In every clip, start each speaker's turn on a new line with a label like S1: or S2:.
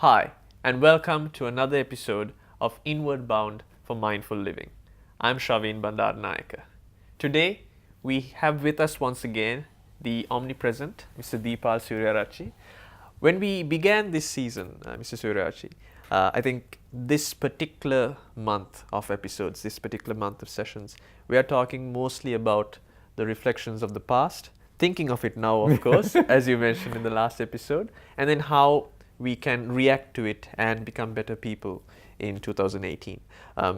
S1: Hi, and welcome to another episode of Inwward Bound for Mindful Living. I'm Shavin Bandaranaike. Today, we have with us once again the omnipresent Mr. Deepal Suryarachi. When we began this season, Mr. Suryarachi, I think this particular month of episodes, this particular month of sessions, we are talking mostly about the reflections of the past, thinking of it now, of course, as you mentioned in the last episode, and then how we can react to it and become better people in 2018.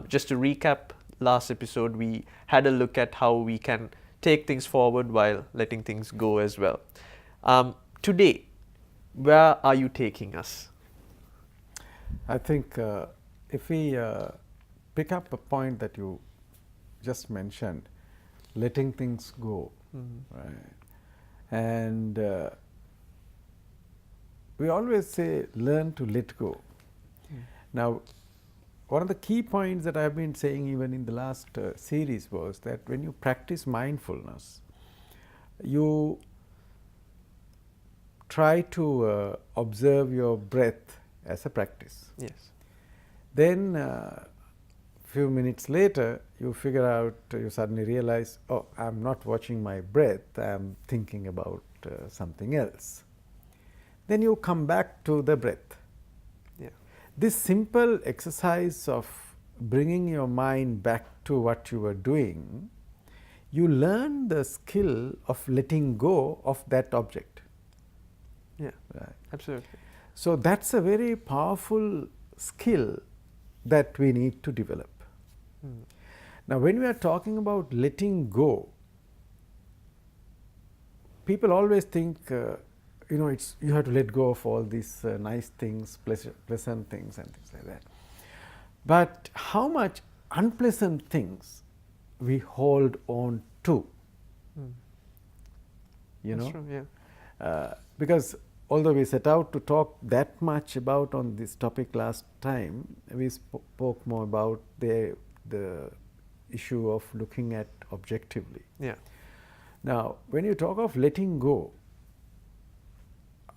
S1: Just to recap last episode, we had a look at how we can take things forward while letting things go as well. Today, where are you taking us?
S2: I think if we pick up a point that you just mentioned, letting things go, right? And we always say, learn to let go. Now, one of the key points that I've been saying even in the last series was that when you practice mindfulness, you try to observe your breath as a practice.
S1: Yes.
S2: Then few minutes later, you figure out, you suddenly realize, oh, I'm not watching my breath, I'm thinking about something else. Then you come back to the breath.
S1: Yeah.
S2: This simple exercise of bringing your mind back to what you were doing, you learn the skill of letting go of that object.
S1: Yeah,
S2: Right.
S1: absolutely.
S2: So that's a very powerful skill that we need to develop. Now, when we are talking about letting go, people always think, it's you have to let go of all these nice things, pleasant things, and things like that. But how much unpleasant things we hold on to? You
S1: That's
S2: know,
S1: true, yeah.
S2: because although we set out to talk that much about on this topic last time, we spoke more about the issue of looking at objectively.
S1: Yeah.
S2: Now, when you talk of letting go,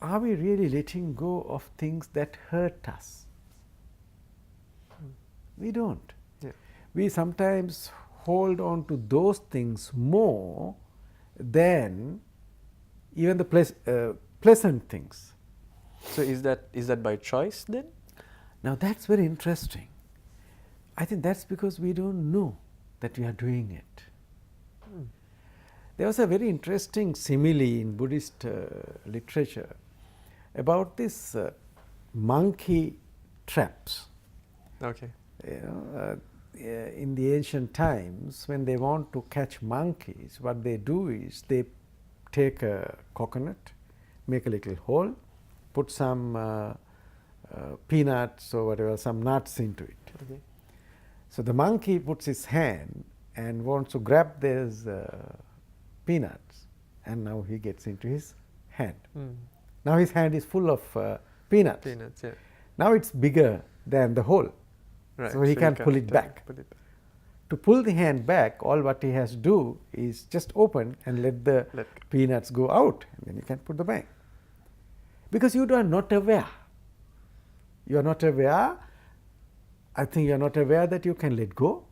S2: are we really letting go of things that hurt us? We don't.
S1: Yeah.
S2: We sometimes hold on to those things more than even the pleasant things.
S1: So is that by choice then?
S2: Now, that's very interesting. I think that's because we don't know that we are doing it. There was a very interesting simile in Buddhist literature about this monkey traps.
S1: Okay.
S2: In the ancient times, when they want to catch monkeys, what they do is they take a coconut, make a little hole, put some peanuts or whatever, some nuts into it.
S1: Okay.
S2: So the monkey puts his hand and wants to grab these peanuts, and now he gets into his hand. Now his hand is full of peanuts.
S1: Peanuts, yeah.
S2: Now it's bigger than the hole,
S1: Right.
S2: so he can't pull it back.
S1: Pull it back.
S2: To pull the hand back, all what he has to do is just open and let the peanuts go out, and then you can put them back. Because you are not aware. You are not aware. I think you are not aware that you can let go.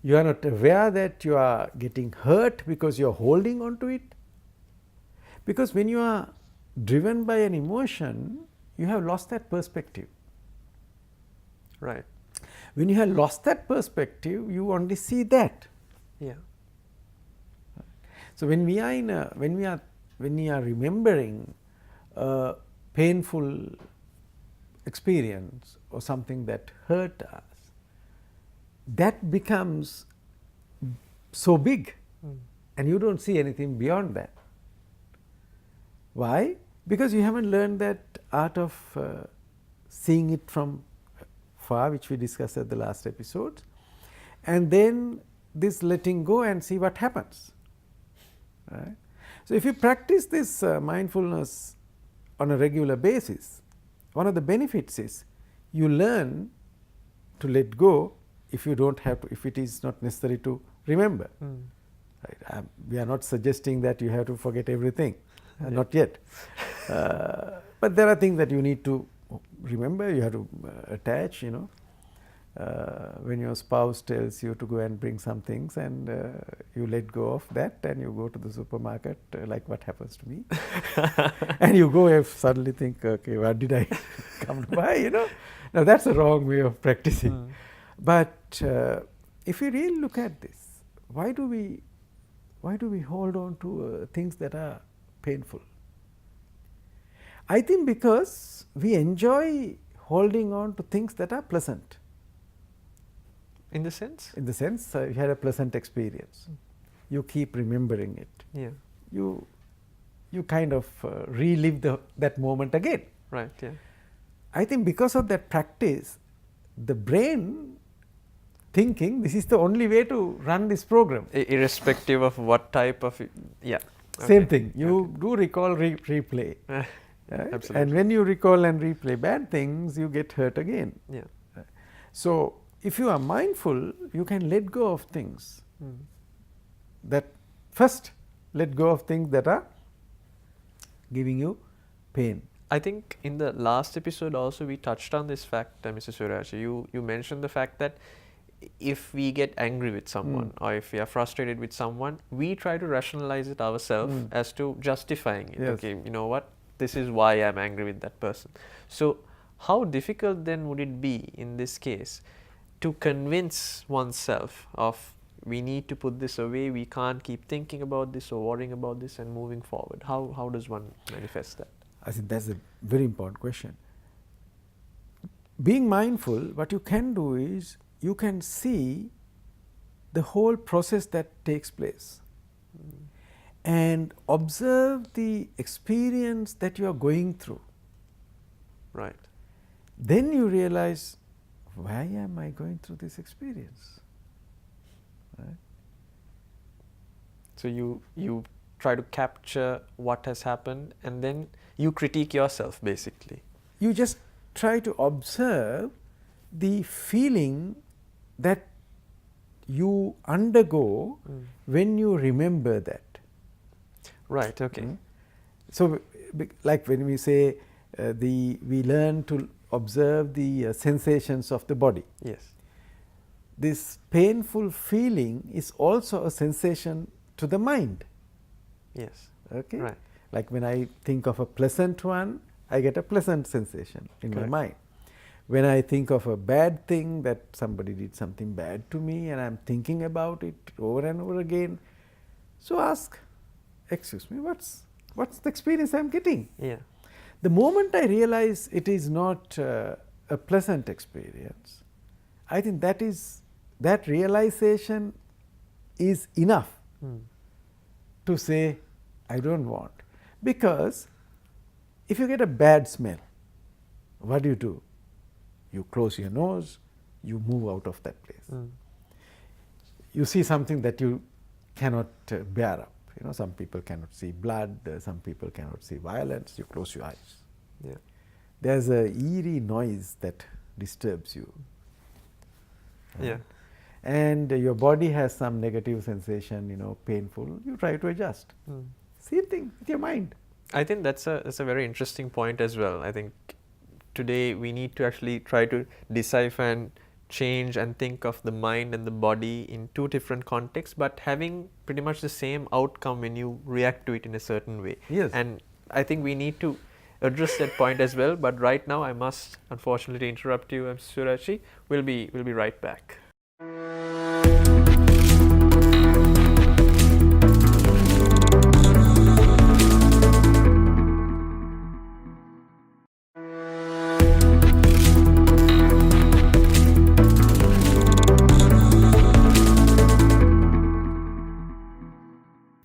S2: You are not aware that you are getting hurt because you are holding on to it. Because when you are driven by an emotion, you have lost that perspective.
S1: Right.
S2: When you have lost that perspective, you only see that.
S1: Yeah.
S2: So when we are when we are remembering a painful experience or something that hurt us, that becomes so big, and you don't see anything beyond that. Why? Because you haven't learned that art of seeing it from far, which we discussed at the last episode, and then this letting go and see what happens. Right? So if you practice this mindfulness on a regular basis, one of the benefits is you learn to let go if you don't have to, if it is not necessary to remember. Right? We are not suggesting that you have to forget everything, not yet. But there are things that you need to remember you have to attach, when your spouse tells you to go and bring some things and you let go of that and you go to the supermarket, like what happens to me. And you go and suddenly think, okay, what did I come to buy, Now that's a wrong way of practicing. But if you really look at this, why do we hold on to things that are painful? I think because we enjoy holding on to things that are pleasant.
S1: In the sense?
S2: In the sense, you had a pleasant experience. You keep remembering it.
S1: Yeah.
S2: You kind of relive that moment again.
S1: Right, yeah.
S2: I think because of that practice, the brain thinking this is the only way to run this program.
S1: Irrespective of what type of, yeah.
S2: Same thing. You do recall, replay. Right?
S1: Absolutely.
S2: And when you recall and replay bad things, you get hurt again.
S1: Yeah.
S2: So if you are mindful, you can let go of things that first let go of things that are giving you pain.
S1: I think in the last episode also we touched on this fact, Mr. Surachi. You mentioned the fact that if we get angry with someone or if we are frustrated with someone, we try to rationalize it ourselves as to justifying it.
S2: Yes.
S1: Okay, you know what? This is why I'm angry with that person. So how difficult then would it be in this case to convince oneself of we need to put this away, we can't keep thinking about this or worrying about this and moving forward? How does one manifest that?
S2: I think that's a very important question. Being mindful, what you can do is you can see the whole process that takes place and observe the experience that you are going through.
S1: Right.
S2: Then you realize, why am I going through this experience? Right?
S1: So you try to capture what has happened and then you critique yourself basically.
S2: You just try to observe the feeling that you undergo when you remember that.
S1: Right, okay.
S2: So like when we say we learn to observe the sensations of the body.
S1: Yes.
S2: This painful feeling is also a sensation to the mind.
S1: Yes.
S2: Okay.
S1: Right.
S2: Like when I think of a pleasant one, I get a pleasant sensation in my mind. When I think of a bad thing, that somebody did something bad to me and I am thinking about it over and over again, so ask, excuse me, what's the experience I am getting?
S1: Yeah.
S2: The moment I realize it is not a pleasant experience, I think that realization is enough to say, I don't want. Because if you get a bad smell, what do? You close your nose, you move out of that place. You see something that you cannot bear up. Some people cannot see blood, some people cannot see violence, you close your eyes.
S1: Yeah.
S2: There's a eerie noise that disturbs you.
S1: Yeah.
S2: And your body has some negative sensation, painful, you try to adjust. Same thing with your mind.
S1: I think that's a very interesting point as well. I think today we need to actually try to decipher and change and think of the mind and the body in two different contexts, but having pretty much the same outcome when you react to it in a certain way.
S2: Yes.
S1: And I think we need to address that point as well. But right now, I must unfortunately interrupt you, Surachi. We'll be right back.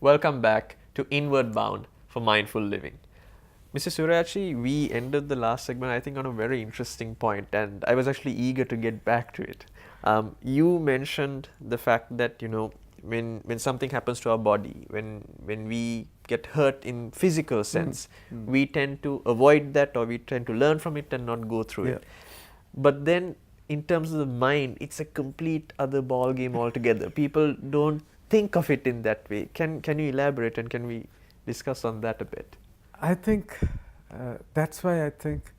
S1: Welcome back to Inward Bound for Mindful Living. Mr. Surachi, we ended the last segment, I think, on a very interesting point, and I was actually eager to get back to it. You mentioned the fact that, when something happens to our body, when we get hurt in physical sense, we tend to avoid that, or we tend to learn from it and not go through it. But then, in terms of the mind, it's a complete other ball game altogether. People don't think of it in that way. Can you elaborate and can we discuss on that a bit?
S2: I think that's why I think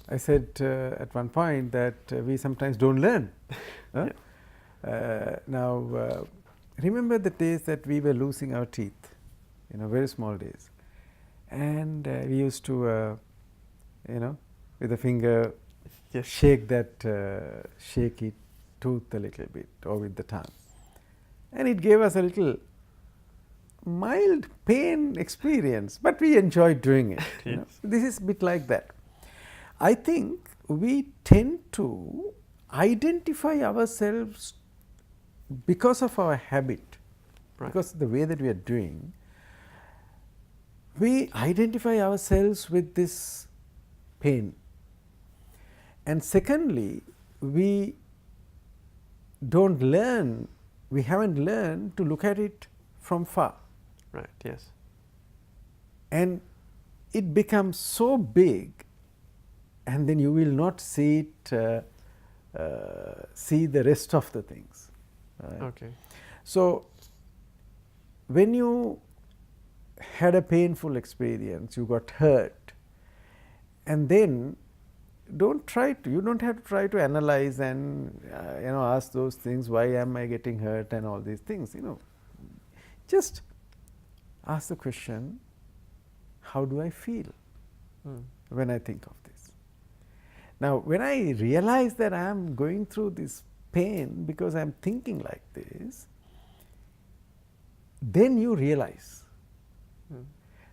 S2: I said at one point that we sometimes don't learn. Huh? Now, remember the days that we were losing our teeth, very small days. And we used to, with a finger,
S1: Yes.
S2: shake that shaky tooth a little bit, or with the tongue. And it gave us a little mild pain experience, but we enjoyed doing it.
S1: Yes.
S2: This is a bit like that. I think we tend to identify ourselves because of our habit,
S1: Right.
S2: because of the way that we are doing. We identify ourselves with this pain. And secondly, we don't learn, we haven't learned to look at it from far.
S1: Right. Yes.
S2: And it becomes so big, and then you will not see it, see the rest of the things. Right?
S1: Okay.
S2: So, when you had a painful experience, you got hurt, and then you don't have to try to analyze and ask those things, why am I getting hurt and all these things, just ask the question, how do I feel when I think of this? Now, when I realize that I am going through this pain because I am thinking like this, then you realize.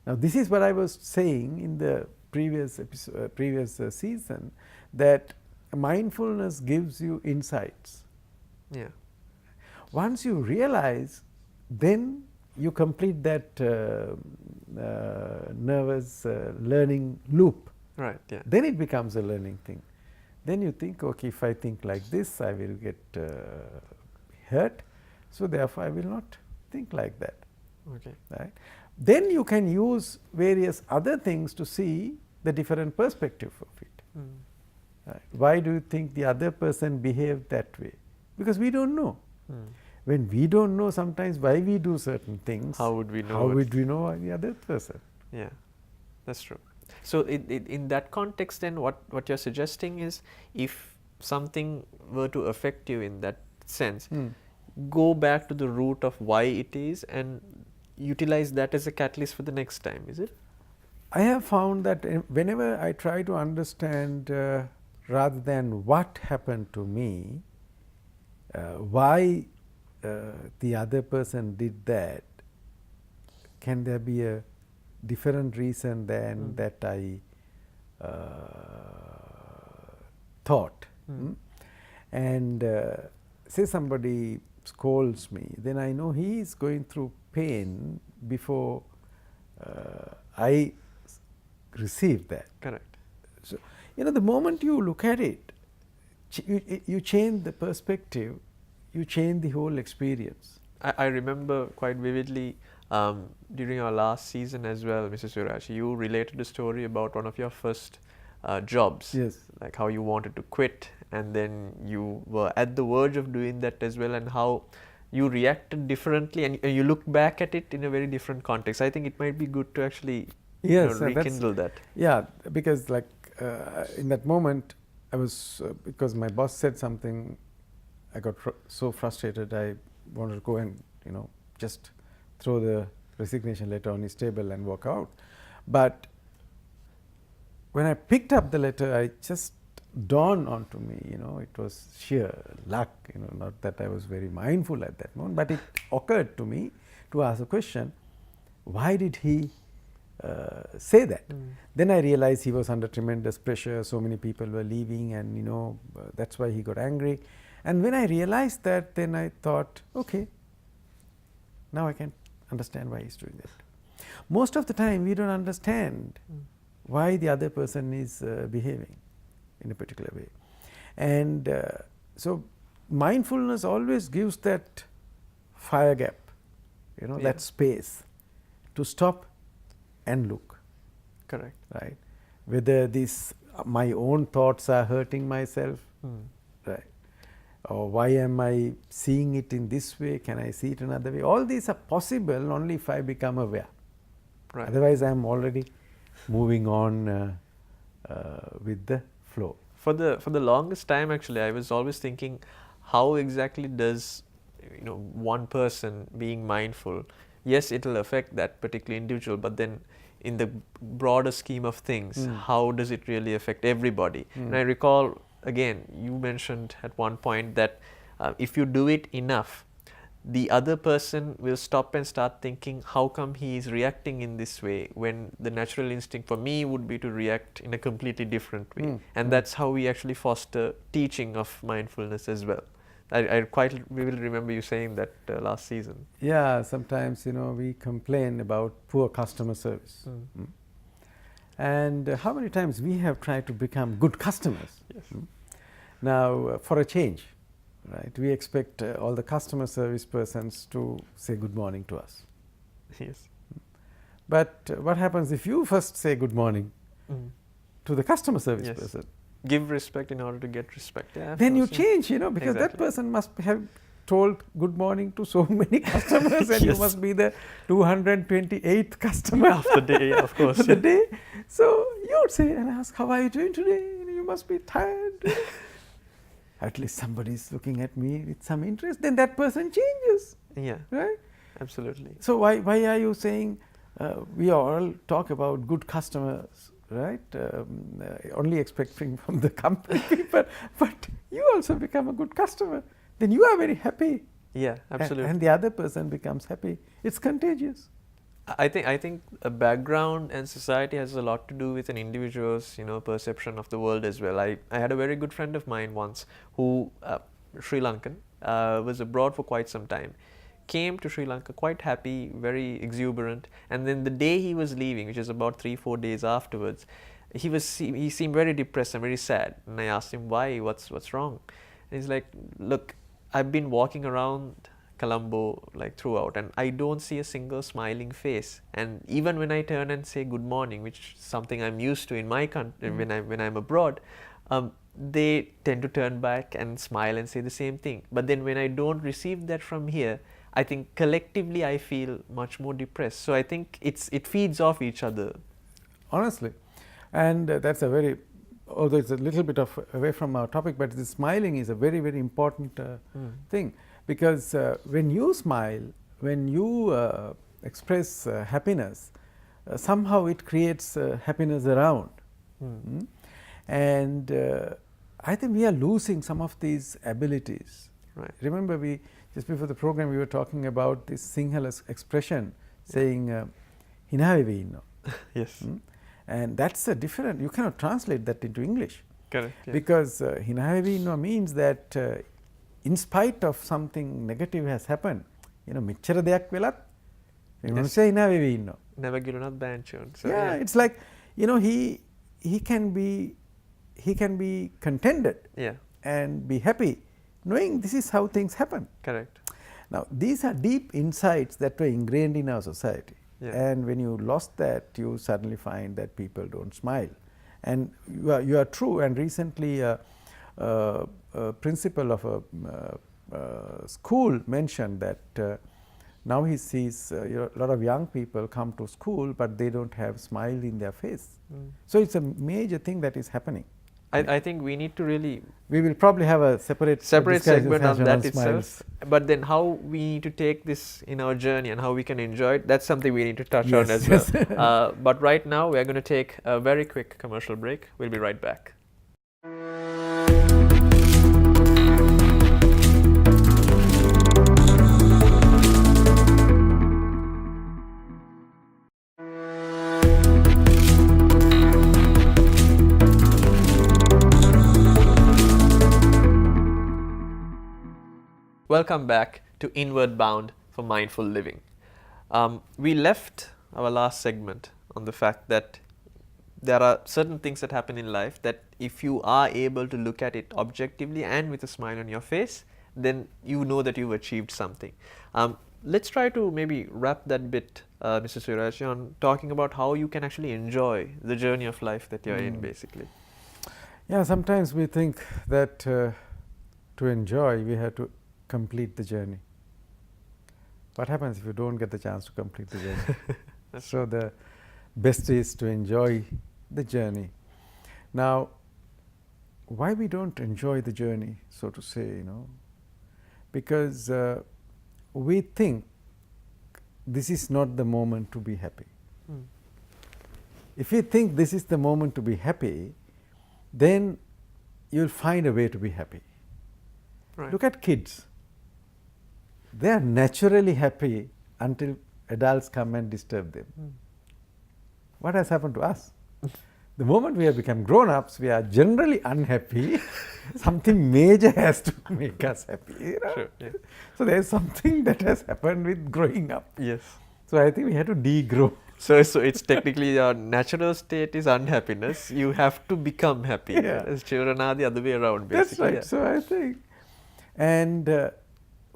S2: Now, this is what I was saying in the previous episode, previous season, that mindfulness gives you insights.
S1: Yeah.
S2: Once you realize, then you complete that nervous learning loop.
S1: Right. Yeah.
S2: Then it becomes a learning thing. Then you think, okay, if I think like this, I will get hurt. So therefore, I will not think like that.
S1: Okay.
S2: Right? Then you can use various other things to see the different perspective of it. Right? Why do you think the other person behaved that way? Because we don't know. When we don't know sometimes why we do certain things,
S1: How would we know?
S2: how would we know the other person?
S1: Yeah, that's true. So, in that context, then what you're suggesting is, if something were to affect you in that sense, go back to the root of why it is and utilize that as a catalyst for the next time, is it?
S2: I have found that whenever I try to understand rather than what happened to me, why the other person did that, can there be a different reason than that I thought? And say somebody scolds me, then I know he is going through pain before I receive that.
S1: Correct.
S2: So, the moment you look at it, you change the perspective, you change the whole experience.
S1: I remember quite vividly during our last season as well, Mrs. Surashi, you related a story about one of your first jobs.
S2: Yes.
S1: Like how you wanted to quit, and then you were at the verge of doing that as well, and how you reacted differently, and you look back at it in a very different context. I think it might be good to actually rekindle that.
S2: Yeah, because like in that moment, I was, because my boss said something, I got so frustrated, I wanted to go and, just throw the resignation letter on his table and walk out. But when I picked up the letter, I just dawned onto me, it was sheer luck, not that I was very mindful at that moment, but it occurred to me to ask a question, why did he say that? Then I realized he was under tremendous pressure, so many people were leaving, and that's why he got angry. And when I realized that, then I thought, okay, now I can understand why he's doing that. Most of the time we don't understand why the other person is behaving in a particular way. And so mindfulness always gives that fire gap, that space to stop and look.
S1: Correct.
S2: Right? Whether these my own thoughts are hurting myself, right? Or why am I seeing it in this way? Can I see it another way? All these are possible only if I become aware.
S1: Right.
S2: Otherwise, I am already moving on with the flow.
S1: For the longest time, actually, I was always thinking, how exactly does one person being mindful? Yes, it will affect that particular individual, but then in the broader scheme of things, how does it really affect everybody? And I recall again, you mentioned at one point that if you do it enough, the other person will stop and start thinking, how come he is reacting in this way, when the natural instinct for me would be to react in a completely different way. And that's how we actually foster teaching of mindfulness as well. I quite will remember you saying that last season.
S2: Yeah, sometimes we complain about poor customer service. And how many times we have tried to become good customers.
S1: Yes.
S2: Now, for a change, right, we expect all the customer service persons to say good morning to us.
S1: Yes.
S2: But what happens if you first say good morning to the customer service
S1: Yes.
S2: person?
S1: Give respect in order to get respect. Yeah,
S2: Then you
S1: course,
S2: change, because that
S1: Exactly.
S2: person must have told good morning to so many customers, and you
S1: Yes.
S2: must be the 228th customer
S1: of the day, of course.
S2: of the day. So you would say and ask, how are you doing today? You must be tired. At least somebody is looking at me with some interest. Then that person changes,
S1: Yeah,
S2: right?
S1: absolutely.
S2: So why are you saying we all talk about good customers, right? Only expecting from the company people, but you also become a good customer. Then you are very happy.
S1: Yeah, absolutely.
S2: And the other person becomes happy. It's contagious.
S1: I think a background and society has a lot to do with an individual's perception of the world as well. I had a very good friend of mine once who Sri Lankan, was abroad for quite some time, came to Sri Lanka quite happy, very exuberant, and then the day he was leaving, which is about 3-4 days afterwards, he seemed very depressed and very sad. And I asked him why, what's wrong? And he's like, look, I've been walking around Colombo like throughout, and I don't see a single smiling face. And even when I turn and say good morning, which is something I'm used to in my country when I'm abroad, they tend to turn back and smile and say the same thing. But then when I don't receive that from here, I think collectively I feel much more depressed. So I think it feeds off each other.
S2: Honestly. And that's a very, although it's a little bit of away from our topic, but the smiling is a very, very important thing. Because when you smile, when you express happiness, somehow it creates happiness around. And I think we are losing some of these abilities.
S1: Right.
S2: Remember, just before the program, we were talking about this Sinhala expression saying, "Hinavevi inno."
S1: Yes.
S2: And that's a different, you cannot translate that into English.
S1: Correct. Yeah.
S2: Because hinavevi inno means that in spite of something negative has happened, මෙච්චර දෙයක් වෙලත් මේ මනුස්සයා hina වෙවි ඉන්නවා.
S1: Never gilunat banchon. So
S2: yeah, it's like he can be contented and be happy knowing this is how things happen.
S1: Correct.
S2: Now these are deep insights that were ingrained in our society.
S1: Yeah.
S2: And when you lost that, you suddenly find that people don't smile. And you are true. And recently a principal of a school mentioned that now he sees a lot of young people come to school, but they don't have smile in their face. So it's a major thing that is happening.
S1: I think we need to really...
S2: We will probably have a separate
S1: segment on that
S2: smiles.
S1: itself. But then how we need to take this in our journey and how we can enjoy it, that's something we need to touch on as well. But right now we are going to take a very quick commercial break. We'll be right back. Welcome back to Inward Bound for Mindful Living. We left our last segment on the fact that there are certain things that happen in life that if you are able to look at it objectively and with a smile on your face, then you know that you've achieved something. Let's try to maybe wrap that bit, Mr. Suraj, on talking about how you can actually enjoy the journey of life that you're in, basically.
S2: Yeah, sometimes we think that to enjoy, we have to complete the journey. What happens if you don't get the chance to complete the journey? So the best is to enjoy the journey. Now, why we don't enjoy the journey, so to say, you know, because we think this is not the moment to be happy.
S1: Mm.
S2: If you think this is the moment to be happy, then you'll find a way to be happy.
S1: Right.
S2: Look at kids. They are naturally happy until adults come and disturb them.
S1: Mm.
S2: What has happened to us? The moment we have become grown-ups, we are generally unhappy. Something major has to make us happy. You know?
S1: Sure, yeah.
S2: So there is something that has happened with growing up.
S1: Yes.
S2: So I think we have to degrow.
S1: So it's technically your natural state is unhappiness. You have to become happy.
S2: Yeah.
S1: As children are the other way around,
S2: That's
S1: basically.
S2: right.
S1: Yeah.
S2: So I think, and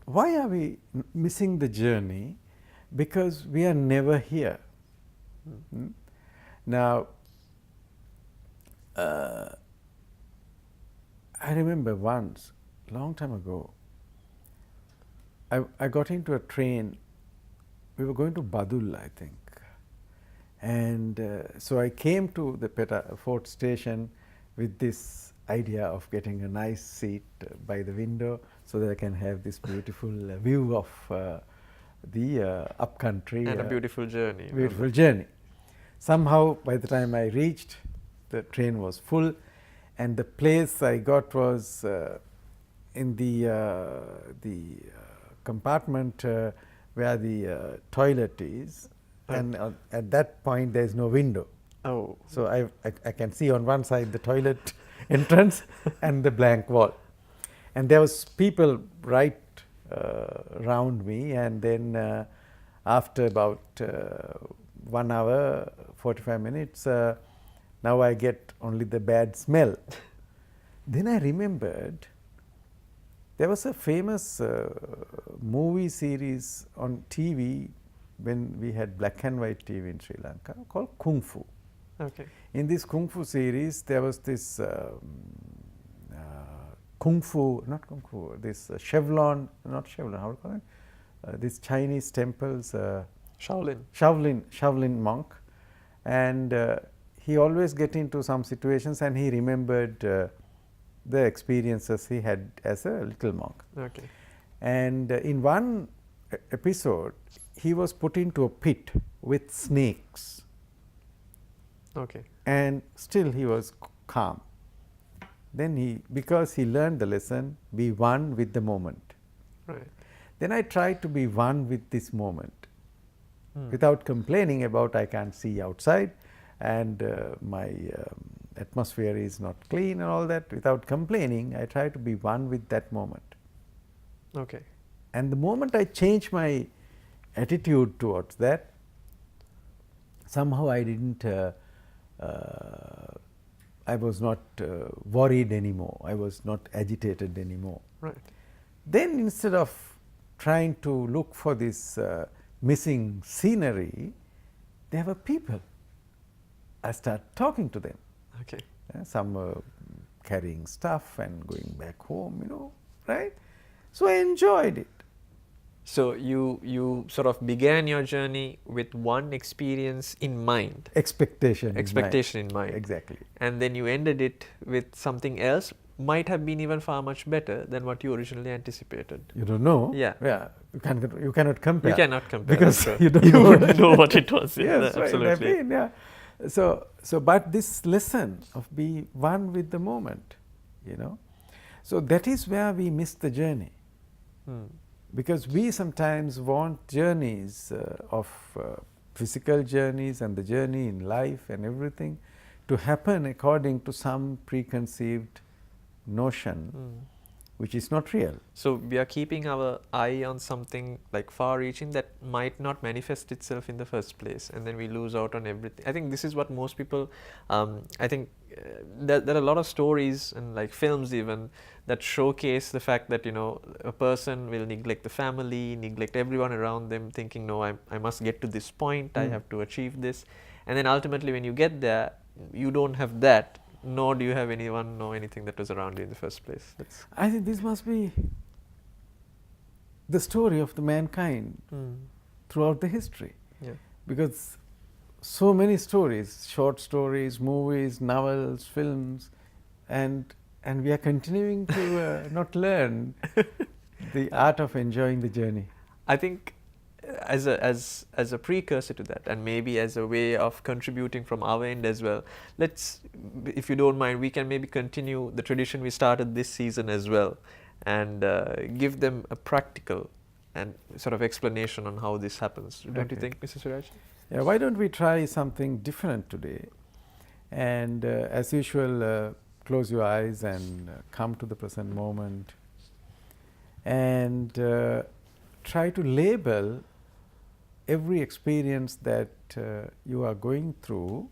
S2: why are we missing the journey? Because we are never here. Mm. Now, I remember once, long time ago, I got into a train. We were going to Badul, I think. And so I came to the Fort station with this idea of getting a nice seat by the window so that I can have this beautiful view of the upcountry.
S1: And a beautiful journey.
S2: Beautiful journey. Somehow, by the time I reached, the train was full, and the place I got was in the compartment where the toilet is, and at that point there is no window.
S1: Oh.
S2: So I can see on one side the toilet entrance and the blank wall, and there was people right around me, and then after about 1 hour, 45 minutes, now I get only the bad smell. Then I remembered there was a famous movie series on TV when we had black and white TV in Sri Lanka called Kung Fu.
S1: Okay.
S2: In this Kung Fu series, there was this Kung Fu, not Kung Fu, this Chevron, not Chevron, how do you call it? These Chinese temples. Shaolin monk, and he always get into some situations, and he remembered the experiences he had as a little monk.
S1: Okay.
S2: And in one episode, he was put into a pit with snakes.
S1: Okay.
S2: And still he was calm. Then because he learned the lesson, be one with the moment.
S1: Right.
S2: Then I tried to be one with this moment. Without complaining about I can't see outside and my atmosphere is not clean and all that. Without complaining, I try to be one with that moment.
S1: Okay.
S2: And the moment I change my attitude towards that, somehow I didn't, I was not worried anymore. I was not agitated anymore.
S1: Right.
S2: Then instead of trying to look for this missing scenery, there were people. I start talking to them.
S1: Okay.
S2: Some were carrying stuff and going back home, you know, right? So I enjoyed it.
S1: So you sort of began your journey with one experience in mind.
S2: Expectation
S1: in mind.
S2: Exactly.
S1: And then you ended it with something else, might have been even far much better than what you originally anticipated.
S2: You don't know.
S1: Yeah.
S2: Yeah. You cannot compare.
S1: You cannot compare.
S2: Because
S1: so
S2: you don't
S1: wouldn't know what it was. Yeah,
S2: yes,
S1: absolutely.
S2: Right. I mean, yeah. So, but this lesson of be one with the moment, you know, so that is where we miss the journey. Because we sometimes want journeys of physical journeys and the journey in life and everything to happen according to some preconceived notion which is not real.
S1: So we are keeping our eye on something like far reaching that might not manifest itself in the first place, and then we lose out on everything. I think this is what most people, I think there are a lot of stories and like films even that showcase the fact that, you know, a person will neglect the family, neglect everyone around them, thinking, no, I must get to this point, I have to achieve this. And then ultimately when you get there, you don't have that, nor do you have anyone nor anything that was around you in the first place.
S2: I think this must be the story of the mankind throughout the history.
S1: Yeah.
S2: Because so many stories, short stories, movies, novels, films, and and we are continuing to not learn the art of enjoying the journey.
S1: I think as a precursor to that, and maybe as a way of contributing from our end as well, let's, if you don't mind, we can maybe continue the tradition we started this season as well, and give them a practical and sort of explanation on how this happens. Don't you think, Mr. Suraj?
S2: Yeah, why don't we try something different today? And as usual, close your eyes and come to the present moment, and try to label every experience that you are going through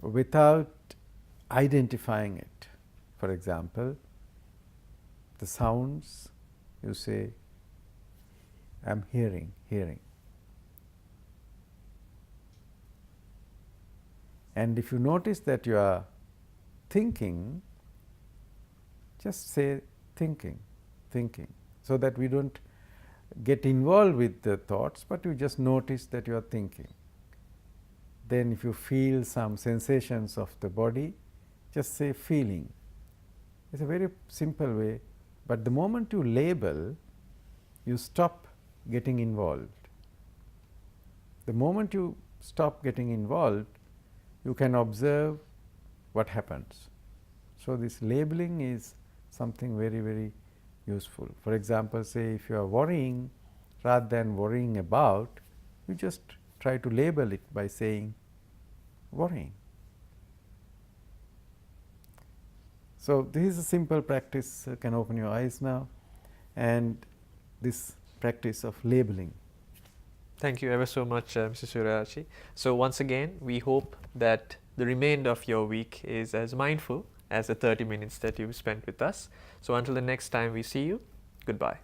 S2: without identifying it. For example, the sounds, you say, I'm hearing. And if you notice that you are thinking, just say thinking, so that we don't get involved with the thoughts, but you just notice that you are thinking. Then if you feel some sensations of the body, just say feeling. It's a very simple way, but the moment you label, you stop getting involved. The moment you stop getting involved, you can observe what happens. So this labeling is something very, very useful. For example, say if you are worrying, rather than worrying about, you just try to label it by saying worrying. So this is a simple practice. You can open your eyes now, and this practice of labeling.
S1: Thank you ever so much, Mr. Suryachi. So once again, we hope that the remainder of your week is as mindful as the 30 minutes that you've spent with us. So until the next time we see you, goodbye.